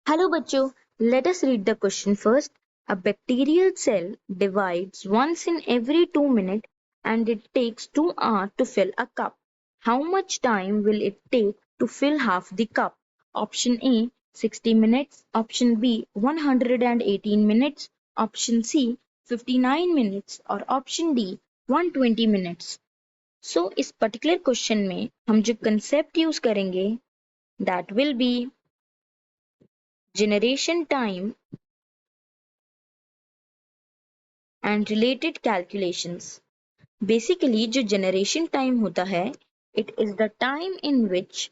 Hello बच्चों, let us read the question first. A bacterial cell divides once in every 2 minutes and it takes 2 hours to fill a cup. How much time will it take to fill half the cup? Option A 60 minutes, option B 118 minutes, option C 59 minutes और option D 120 minutes. So इस particular question में हम जो concept use करेंगे that will be generation time and related calculations. Basically जो generation time होता है, it is the time in which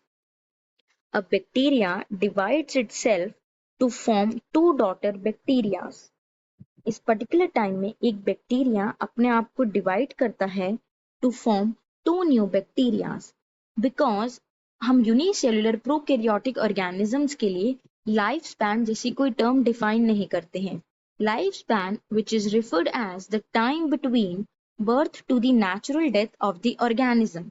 a bacteria divides itself to form two daughter bacteria. इस particular time में एक bacteria अपने आप को divide करता है to form two new bacteria. Because हम unicellular prokaryotic organisms के लिए लाइफ स्पैन जैसी कोई टर्म डिफाइन नहीं करते हैं. Life span which is referred as the time between birth to the natural death of the organism.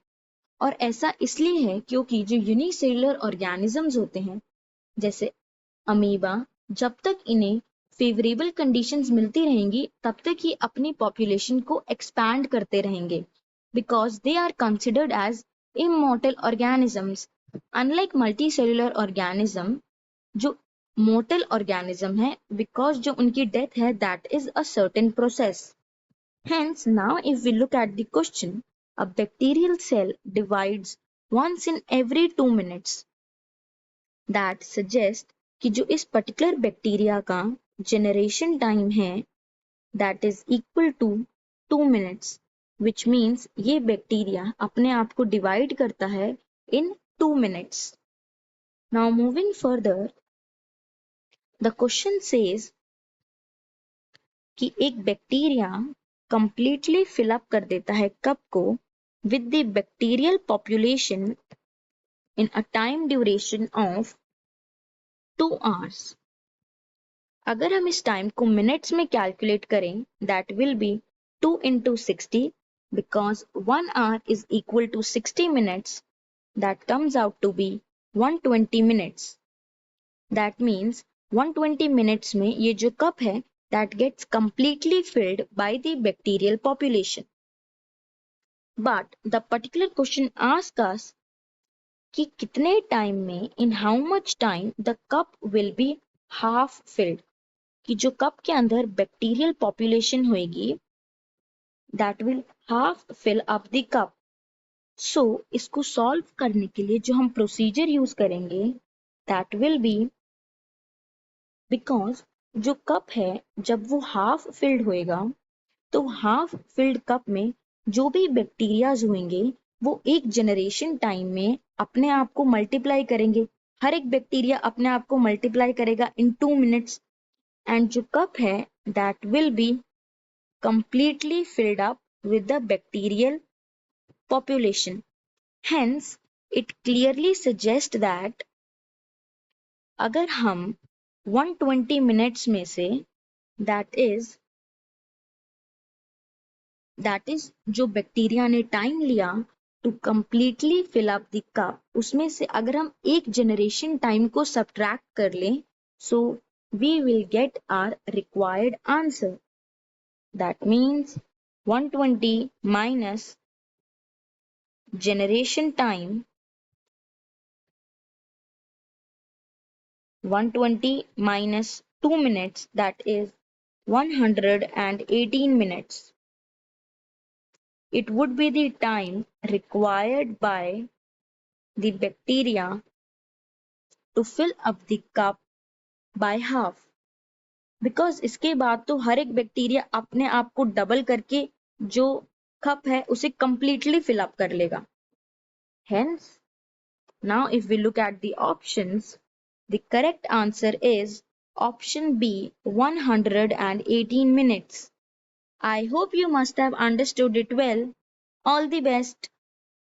और ऐसा इसलिए है क्योंकि जो यूनिसेलुलर ऑर्गेनिजम्स होते हैं जैसे अमीबा, जब तक इन्हें फेवरेबल कंडीशंस मिलती रहेंगी तब तक ये अपनी पॉपुलेशन को एक्सपैंड करते रहेंगे because they are considered as immortal organisms. Unlike multicellular organism जो मोर्टल ऑर्गेनिज्म है बिकॉज जो उनकी डेथ है that is a certain process. Hence, now if we look at the question, a bacterial cell divides once in every 2 minutes. That suggests कि जो इस particular bacteria का generation time है that is equal to 2 minutes, which means ये bacteria अपने आप को divide करता है in 2 minutes. Now moving further, the question says कि एक bacteria completely fill up कर देता है कप को with the bacterial population in a time duration of 2 hours. अगर हम इस टाइम को मिनट्स में कैलकुलेट करें that will be 2 into 60 because 1 hour is equal to 60 minutes, that comes out to be 120 minutes. That means 120 minutes में ये जो cup है that gets completely filled by the bacterial population. But the particular question asks us कि कितने time में in how much time the cup will be half filled. कि जो cup के अंदर बैक्टीरियल पॉपुलेशन होगी that will half fill up the cup. So इसको solve करने के लिए जो हम प्रोसीजर यूज करेंगे that will be because जो कप है जब वो हाफ फिल्ड होएगा तो हाफ फिल्ड कप में जो भी बैक्टीरियाज होंगे वो एक जनरेशन टाइम में अपने आप को मल्टीप्लाई करेंगे. हर एक बैक्टीरिया अपने आप को मल्टीप्लाई करेगा इन 2 minutes एंड जो कप है that will be completely filled up with the bacterial population. Hence, it clearly suggests that अगर हम 120 minutes में से that is जो बैक्टीरिया ने टाइम लिया to completely fill up the cup, उसमें से अगर हम एक जनरेशन टाइम को सब्ट्रैक्ट कर लें so we will get our required answer. That means 120 minus generation time 120 minus 2 minutes that is 118 minutes. It would be the time required by the bacteria to fill up the cup by half. Because इसके बाद तो हर एक bacteria अपने आप को double करके जो cup है उसे completely fill up कर लेगा. Hence, now if we look at the options, the correct answer is option B 118 minutes. I hope you must have understood it well. All the best.